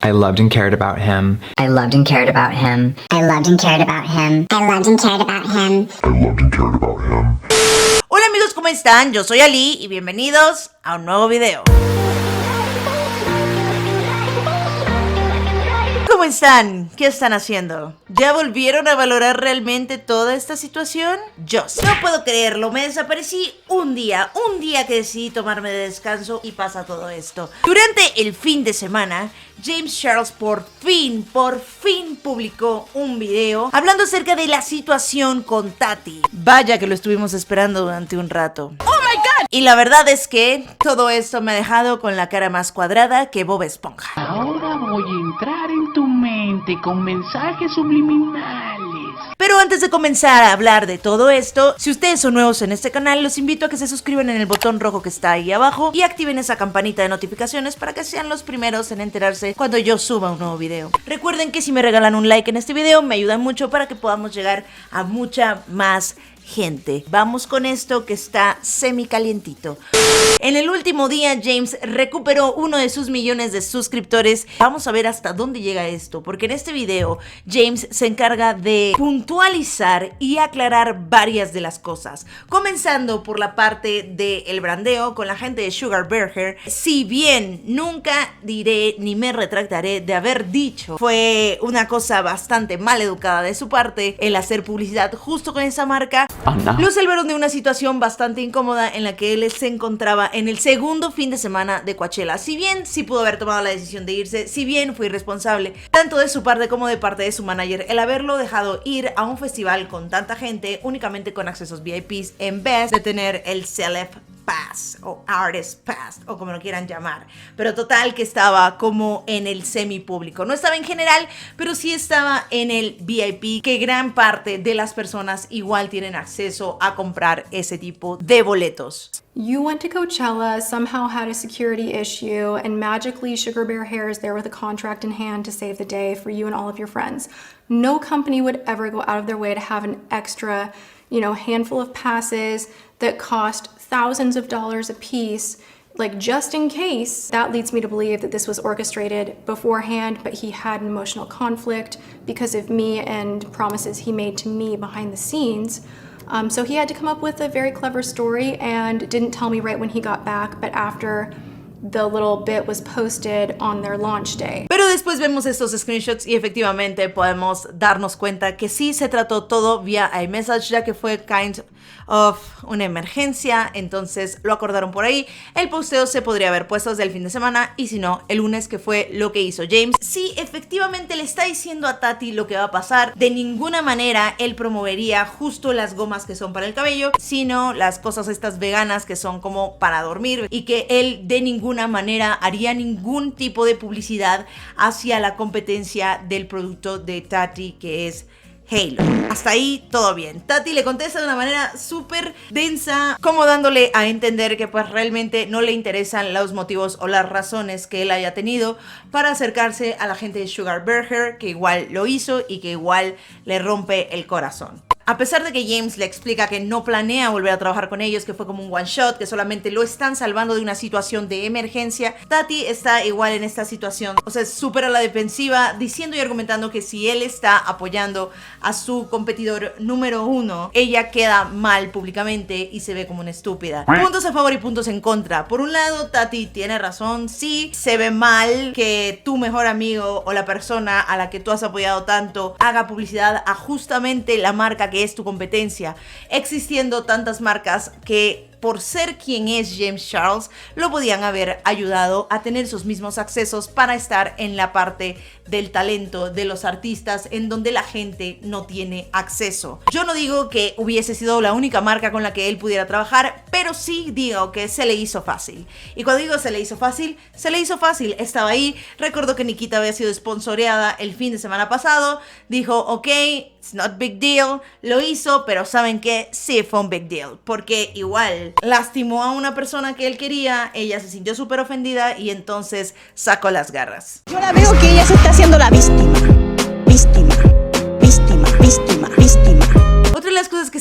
I loved and cared about him. I loved and cared about him. I loved and cared about him. I loved and cared about him. I loved and cared about him. Hola amigos, ¿cómo están? Yo soy Ali y bienvenidos a un nuevo video. ¿Cómo están? ¿Qué están haciendo? ¿Ya volvieron a valorar realmente toda esta situación? Yo sí. No puedo creerlo, me desaparecí un día que decidí tomarme de descanso y pasa todo esto. Durante el fin de semana, James Charles por fin publicó un video hablando acerca de la situación con Tati. Vaya que lo estuvimos esperando durante un rato. ¡Oh my God! Y la verdad es que todo esto me ha dejado con la cara más cuadrada que Bob Esponja. Ahora voy a entrar en tu mente con mensajes subliminales. Pero antes de comenzar a hablar de todo esto, si ustedes son nuevos en este canal, los invito a que se suscriban en el botón rojo que está ahí abajo y activen esa campanita de notificaciones para que sean los primeros en enterarse cuando yo suba un nuevo video. Recuerden que si me regalan un like en este video, me ayudan mucho para que podamos llegar a mucha más gente. Vamos con esto que está semi calientito. En el último día, James recuperó uno de sus millones de suscriptores. Vamos a ver hasta dónde llega esto, porque en este video James se encarga de puntualizar y aclarar varias de las cosas, comenzando por la parte del brandeo con la gente de Sugar Bear Hair. Si bien nunca diré ni me retractaré de haber dicho, fue una cosa bastante mal educada de su parte el hacer publicidad justo con esa marca. Lo salvaron de una situación bastante incómoda en la que él se encontraba en el segundo fin de semana de Coachella. Si bien sí pudo haber tomado la decisión de irse, si bien fue irresponsable tanto de su parte como de parte de su manager el haberlo dejado ir a un festival con tanta gente únicamente con accesos VIPs en vez de tener el Celeb Pass o Artist Pass o como lo quieran llamar, pero total que estaba como en el semi público, no estaba en general, pero sí estaba en el VIP, que gran parte de las personas igual tienen acceso a comprar ese tipo de boletos. You went to Coachella, somehow had a security issue, and magically Sugar Bear Hair is there with a contract in hand to save the day for you and all of your friends. No company would ever go out of their way to have an extra, handful of passes that cost thousands of dollars a piece, like just in case. That leads me to believe that this was orchestrated beforehand, but he had an emotional conflict because of me and promises he made to me behind the scenes. So he had to come up with a very clever story and didn't tell me right when he got back, but after the little bit was posted on their launch day. Pero después vemos estos screenshots y efectivamente podemos darnos cuenta que sí se trató todo vía iMessage, ya que fue kind of una emergencia, entonces lo acordaron por ahí. El posteo se podría haber puesto desde el fin de semana y si no, el lunes, que fue lo que hizo James. Sí, efectivamente le está diciendo a Tati lo que va a pasar. De ninguna manera él promovería justo las gomas que son para el cabello, sino las cosas estas veganas que son como para dormir, y que él de ninguna manera haría ningún tipo de publicidad hacia la competencia del producto de Tati, que es Halo. Hasta ahí todo bien. Tati le contesta de una manera súper densa, como dándole a entender que pues realmente no le interesan los motivos o las razones que él haya tenido para acercarse a la gente de Sugar Bear Hair, que igual lo hizo y que igual le rompe el corazón. A pesar de que James le explica que no planea volver a trabajar con ellos, que fue como un one shot, que solamente lo están salvando de una situación de emergencia, Tati está igual en esta situación, o sea, súper a la defensiva, diciendo y argumentando que si él está apoyando a su competidor número uno, ella queda mal públicamente y se ve como una estúpida. Puntos a favor y puntos en contra. Por un lado, Tati tiene razón, sí se ve mal que tu mejor amigo o la persona a la que tú has apoyado tanto haga publicidad a justamente la marca que es tu competencia, existiendo tantas marcas que por ser quien es James Charles lo podían haber ayudado a tener sus mismos accesos para estar en la parte del talento de los artistas en donde la gente no tiene acceso. Yo no digo que hubiese sido la única marca con la que él pudiera trabajar, pero sí digo que se le hizo fácil. Y cuando digo se le hizo fácil, estaba ahí. Recuerdo que Nikita había sido sponsoreada el fin de semana pasado, dijo ok, it's not big deal, lo hizo, pero ¿saben qué? Sí fue un big deal, porque igual lastimó a una persona que él quería, ella se sintió súper ofendida y entonces sacó las garras. Yo la veo que ella se está haciendo la víctima. Víctima.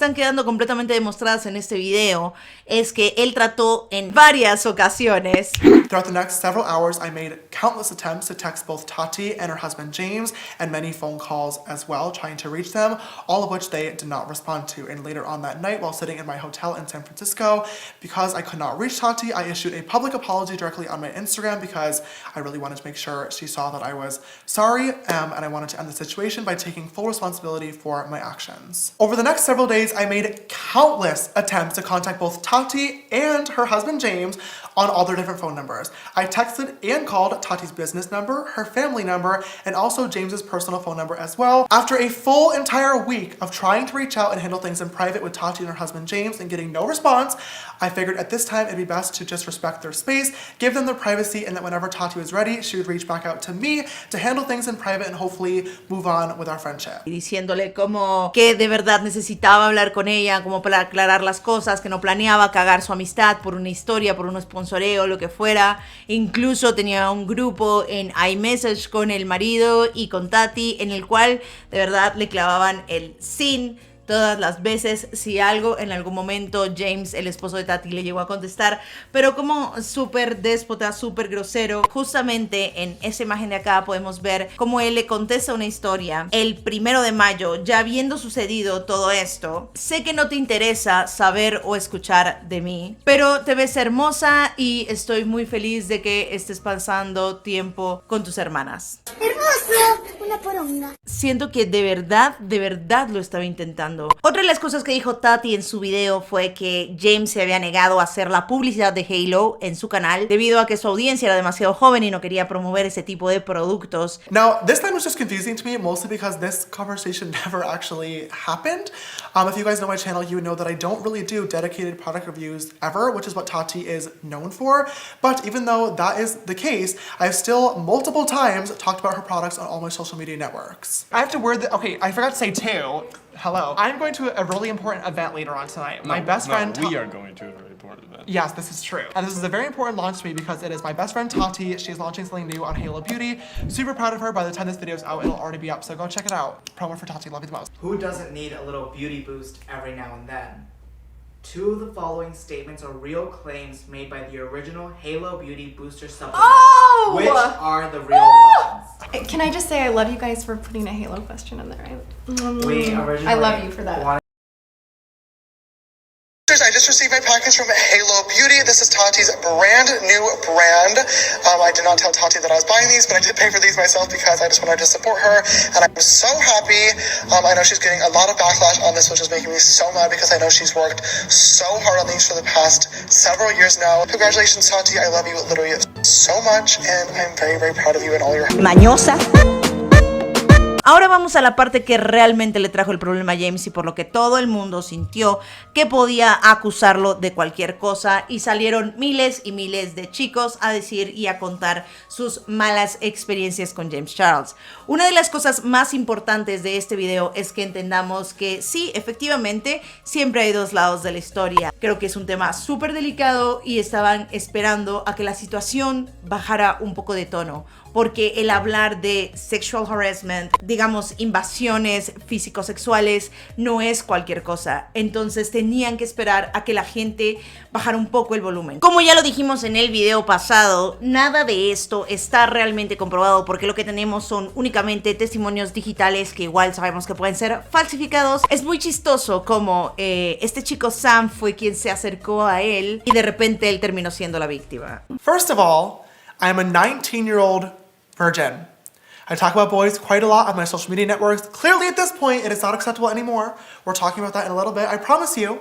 están quedando completamente demostradas en este video es que él trató en varias ocasiones. Throughout the next several hours, I made countless attempts to text both Tati and her husband James, and many phone calls as well, trying to reach them, all of which they did not respond to. And later on that night, while sitting in my hotel in San Francisco, because I could not reach Tati, I issued a public apology directly on my Instagram because I really wanted to make sure she saw that I was sorry, and I wanted to end the situation by taking full responsibility for my actions. Over the next several days, I made countless attempts to contact both Tati and her husband James on all their different phone numbers. I texted and called Tati's business number, her family number, and also James's personal phone number as well. After a full entire week of trying to reach out and handle things in private with Tati and her husband James and getting no response, I figured at this time it'd be best to just respect their space, give them their privacy, and that whenever Tati was ready, she would reach back out to me to handle things in private and hopefully move on with our friendship. Y diciéndole como que de verdad necesitaba hablar con ella, como para aclarar las cosas, que no planeaba cagar su amistad por una historia, por un sponsoreo, lo que fuera. Incluso tenía un grupo en iMessage con el marido y con Tati, en el cual de verdad le clavaban el sin todas las veces si algo en algún momento James, el esposo de Tati, le llegó a contestar, pero como súper déspota, súper grosero. Justamente en esa imagen de acá podemos ver cómo él le contesta una historia el 1 de mayo, ya habiendo sucedido todo esto. Sé que no te interesa saber o escuchar de mí, pero te ves hermosa y estoy muy feliz de que estés pasando tiempo con tus hermanas. Hermoso, una poronga. Siento que de verdad lo estaba intentando. Otra de las cosas que dijo Tati en su video fue que James se había negado a hacer la publicidad de Halo en su canal debido a que su audiencia era demasiado joven y no quería promover ese tipo de productos. Now, this time was just confusing to me, mostly because this conversation never actually happened. If you guys know my channel, you would know that I don't really do dedicated product reviews ever, which is what Tati is known for. But even though that is the case, I've still multiple times talked about her products on all my social media networks. I have to word that, okay, I forgot to say too. Hello. I'm going to a really important event later on tonight. My best friend... we are going to a very important event. Yes, this is true. And this is a very important launch to me because it is my best friend Tati. She's launching something new on Halo Beauty. Super proud of her. By the time this video is out, it'll already be up, so go check it out. Promo for Tati. Love you the most. Who doesn't need a little beauty boost every now and then? Two of the following statements are real claims made by the original Halo Beauty Booster supplement. Oh! Which are the real ones? Can I just say I love you guys for putting a Halo question in there. We originally I love you for that. I just received my package from Halo Beauty. This is Tati's brand new brand. I did not tell Tati that I was buying these, but I did pay for these myself because I just wanted to support her, and I'm so happy. I know she's getting a lot of backlash on this, which is making me so mad because I know she's worked so hard on these for the past several years now. Congratulations, Tati. I love you literally so much, and I'm very, very proud of you and all your... Mañosa. Ahora vamos a la parte que realmente le trajo el problema a James y por lo que todo el mundo sintió que podía acusarlo de cualquier cosa, y salieron miles y miles de chicos a decir y a contar sus malas experiencias con James Charles. Una de las cosas más importantes de este video es que entendamos que sí, efectivamente, siempre hay dos lados de la historia. Creo que es un tema súper delicado y estaban esperando a que la situación bajara un poco de tono, porque el hablar de sexual harassment, digamos invasiones físico-sexuales, no es cualquier cosa. Entonces tenían que esperar a que la gente bajara un poco el volumen. Como ya lo dijimos en el video pasado, nada de esto está realmente comprobado, porque lo que tenemos son únicamente testimonios digitales que igual sabemos que pueden ser falsificados. Es muy chistoso como este chico Sam fue quien se acercó a él y de repente él terminó siendo la víctima. First of all, I'm a 19-year-old virgin. I talk about boys quite a lot on my social media networks. Clearly at this point, it is not acceptable anymore. We're talking about that in a little bit, I promise you.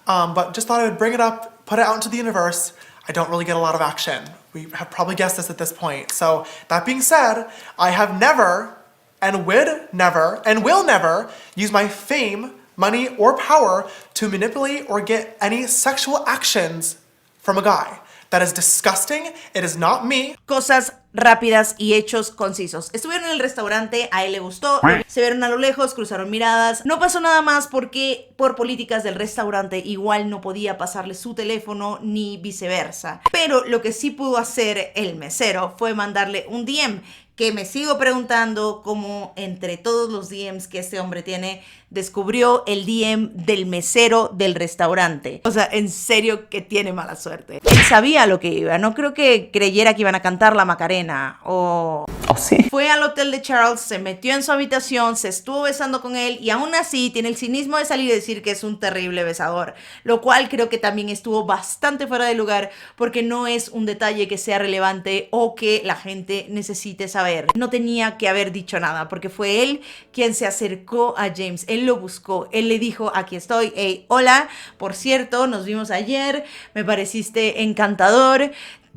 But just thought I would bring it up, put it out into the universe. I don't really get a lot of action. We have probably guessed this at this point. So that being said, I have never and would never and will never use my fame, money, or power to manipulate or get any sexual actions from a guy. That is disgusting. It is not me. Cosas rápidas y hechos concisos. Estuvieron en el restaurante, a él le gustó, se vieron a lo lejos, cruzaron miradas. No pasó nada más porque por políticas del restaurante igual no podía pasarle su teléfono ni viceversa. Pero lo que sí pudo hacer el mesero fue mandarle un DM que me sigo preguntando cómo entre todos los DMs que este hombre tiene, descubrió el DM del mesero del restaurante. O sea, en serio que tiene mala suerte. Él sabía lo que iba, no creo que creyera que iban a cantar la Macarena o... ¿Oh, sí? Fue al hotel de Charles, se metió en su habitación, se estuvo besando con él y aún así tiene el cinismo de salir y decir que es un terrible besador, lo cual creo que también estuvo bastante fuera de lugar porque no es un detalle que sea relevante o que la gente necesite saber. No tenía que haber dicho nada porque fue él quien se acercó a James, él lo buscó, él le dijo aquí estoy, hey, hola, por cierto, nos vimos ayer, me pareciste encantador.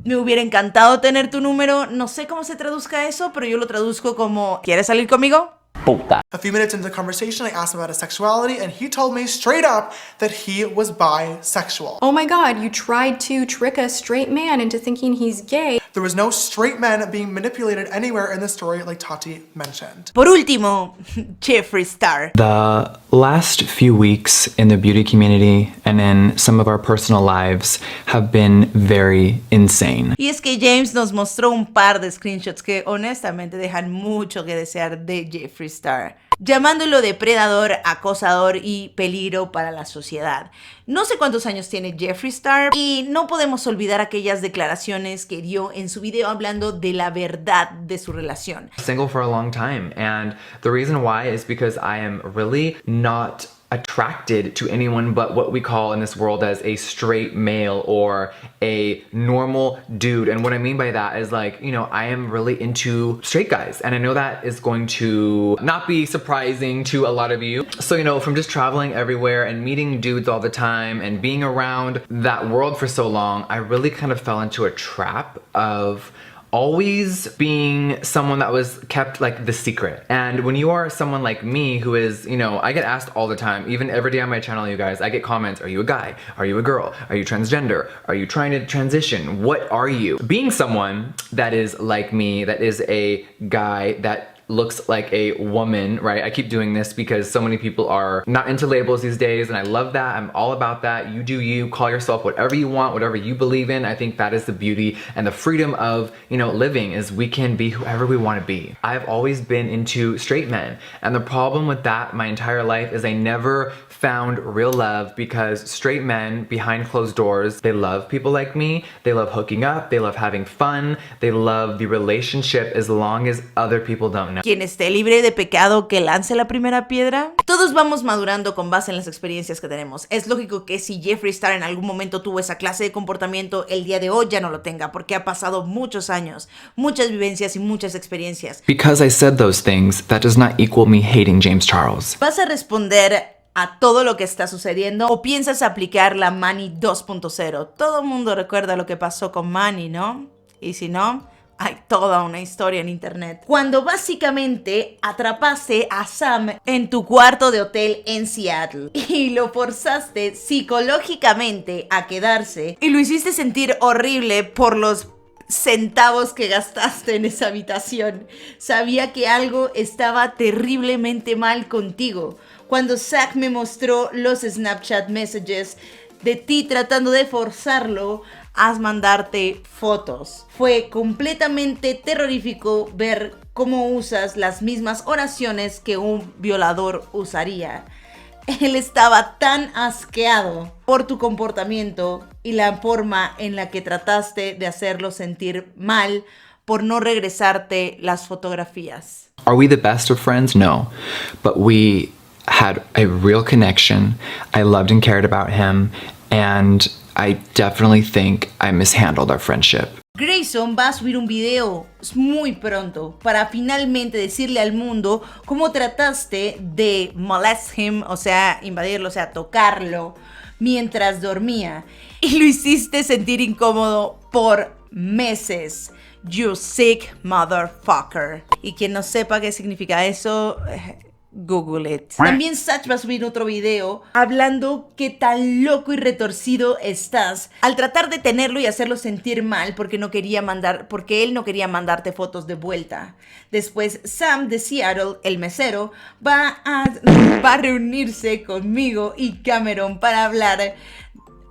Me hubiera encantado tener tu número. No sé cómo se traduzca eso, pero yo lo traduzco como ¿quieres salir conmigo? Puta. A few minutes into the conversation, I asked him about his sexuality, and he told me straight up that he was bisexual. Oh my god, you tried to trick a straight man into thinking he's gay. There was no straight men being manipulated anywhere in the story like Tati mentioned. Por último, Jeffree Star. The last few weeks in the beauty community and in some of our personal lives have been very insane. Y es que James nos mostró un par de screenshots que honestamente dejan mucho que desear de Jeffree Star, llamándolo depredador, acosador y peligro para la sociedad. No sé cuántos años tiene Jeffree Star y no podemos olvidar aquellas declaraciones que dio en su video hablando de la verdad de su relación. Single for a long time, and the reason why is because I am really not attracted to anyone but what we call in this world as a straight male or a normal dude. And what I mean by that is, like, you know, I am really into straight guys, and I know that is going to not be surprising to a lot of you. So, you know, from just traveling everywhere and meeting dudes all the time and being around that world for so long, I really kind of fell into a trap of always being someone that was kept like the secret. And when you are someone like me who is, you know, I get asked all the time, even every day on my channel, you guys, I get comments, are you a guy? Are you a girl? Are you transgender? Are you trying to transition? What are you? Being someone that is like me, that is a guy that looks like a woman, right? I keep doing this because so many people are not into labels these days, and I love that. I'm all about that. You do you, call yourself whatever you want, whatever you believe in. I think that is the beauty and the freedom of, you know, living, is we can be whoever we want to be. I've always been into straight men, and the problem with that my entire life is I never found real love, because straight men behind closed doors, they love people like me, they love hooking up, they love having fun, they love the relationship as long as other people don't know. Quien esté libre de pecado, que lance la primera piedra. Todos vamos madurando con base en las experiencias que tenemos. Es lógico que si Jeffree Star en algún momento tuvo esa clase de comportamiento, el día de hoy ya no lo tenga, porque ha pasado muchos años, muchas vivencias y muchas experiencias. Because I said those things, that does not equal me hating James Charles. ¿Vas a responder a todo lo que está sucediendo o piensas aplicar la Manny 2.0? Todo el mundo recuerda lo que pasó con Manny, ¿no? Y si no, hay toda una historia en internet. Cuando básicamente atrapaste a Sam en tu cuarto de hotel en Seattle y lo forzaste psicológicamente a quedarse y lo hiciste sentir horrible por los centavos que gastaste en esa habitación. Sabía que algo estaba terriblemente mal contigo. Cuando Zach me mostró los Snapchat messages de ti tratando de forzarlo a mandarte fotos, fue completamente terrorífico ver cómo usas las mismas oraciones que un violador usaría. Él estaba tan asqueado por tu comportamiento y la forma en la que trataste de hacerlo sentir mal por no regresarte las fotografías. Are we the best of friends? No, but we had a real connection. I loved and cared about him, and I definitely think I mishandled our friendship. Grayson va a subir un video muy pronto para finalmente decirle al mundo cómo trataste de molest him, o sea, invadirlo, o sea, tocarlo mientras dormía. Y lo hiciste sentir incómodo por meses. You sick motherfucker. Y quien no sepa qué significa eso, Google it. También Zach va a subir otro video hablando qué tan loco y retorcido estás al tratar de tenerlo y hacerlo sentir mal porque él no quería mandarte fotos de vuelta. Después Sam de Seattle, el mesero, va a reunirse conmigo y Cameron para hablar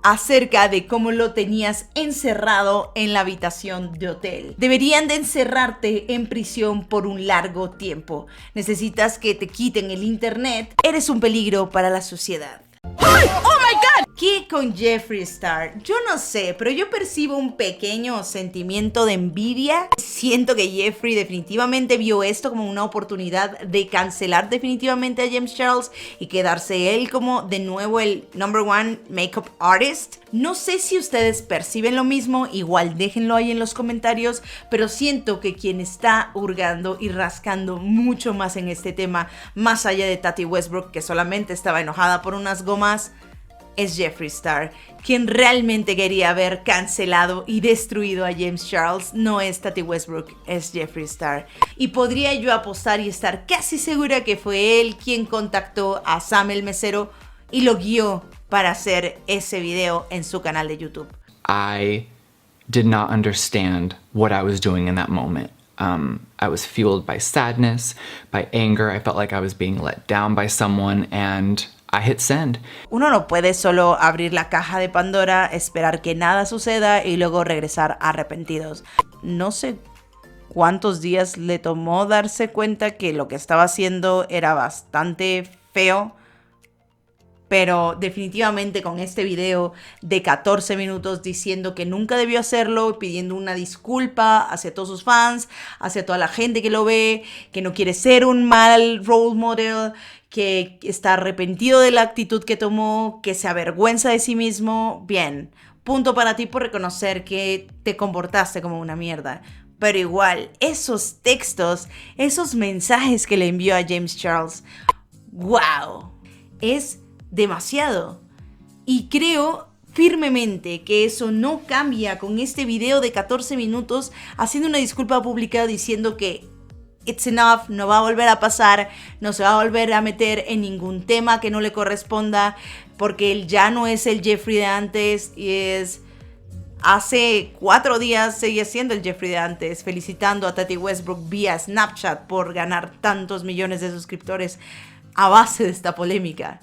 acerca de cómo lo tenías encerrado en la habitación de hotel. Deberían de encerrarte en prisión por un largo tiempo. Necesitas que te quiten el internet. Eres un peligro para la sociedad. ¡Ay! ¡Oh my God! ¿Qué con Jeffree Star? Yo no sé, pero yo percibo un pequeño sentimiento de envidia. Siento que Jeffree definitivamente vio esto como una oportunidad de cancelar definitivamente a James Charles y quedarse él como de nuevo el #1 makeup artist. No sé si ustedes perciben lo mismo, igual déjenlo ahí en los comentarios, pero siento que quien está hurgando y rascando mucho más en este tema, más allá de Tati Westbrook, que solamente estaba enojada por unas gomas, es Jeffree Star. Quien realmente quería haber cancelado y destruido a James Charles no es Tati Westbrook, es Jeffree Star. Y podría yo apostar y estar casi segura que fue él quien contactó a Sam el mesero y lo guió para hacer ese video en su canal de YouTube. I did not understand what I was doing in that moment. I was fueled by sadness, by anger. I felt like I was being let down by someone, and I hit send. Uno no puede solo abrir la caja de Pandora, esperar que nada suceda y luego regresar arrepentidos. No sé cuántos días le tomó darse cuenta que lo que estaba haciendo era bastante feo, pero definitivamente con este video de 14 minutos diciendo que nunca debió hacerlo, pidiendo una disculpa hacia todos sus fans, hacia toda la gente que lo ve, que no quiere ser un mal role model, que está arrepentido de la actitud que tomó, que se avergüenza de sí mismo. Bien, punto para ti por reconocer que te comportaste como una mierda. Pero igual, esos textos, esos mensajes que le envió a James Charles, wow, es demasiado. Y creo firmemente que eso no cambia con este video de 14 minutos haciendo una disculpa pública diciendo que it's enough, no va a volver a pasar, no se va a volver a meter en ningún tema que no le corresponda, porque él ya no es el Jeffree de antes y es... Hace 4 días seguía siendo el Jeffree de antes, felicitando a Tati Westbrook vía Snapchat por ganar tantos millones de suscriptores a base de esta polémica.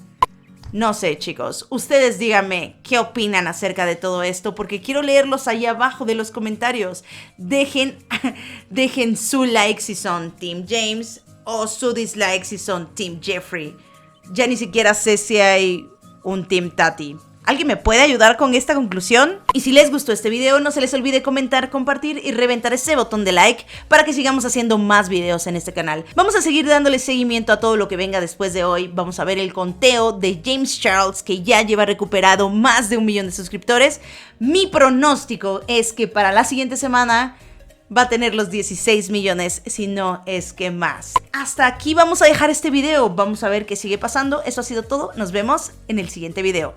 No sé, chicos, ustedes díganme qué opinan acerca de todo esto, porque quiero leerlos ahí abajo de los comentarios. Dejen su like si son Team James o su dislike si son Team Jeffree. Ya ni siquiera sé si hay un Team Tati. ¿Alguien me puede ayudar con esta conclusión? Y si les gustó este video, no se les olvide comentar, compartir y reventar ese botón de like para que sigamos haciendo más videos en este canal. Vamos a seguir dándole seguimiento a todo lo que venga después de hoy. Vamos a ver el conteo de James Charles, que ya lleva recuperado más de 1 millón de suscriptores. Mi pronóstico es que para la siguiente semana va a tener los 16 millones, si no es que más. Hasta aquí vamos a dejar este video. Vamos a ver qué sigue pasando. Eso ha sido todo. Nos vemos en el siguiente video.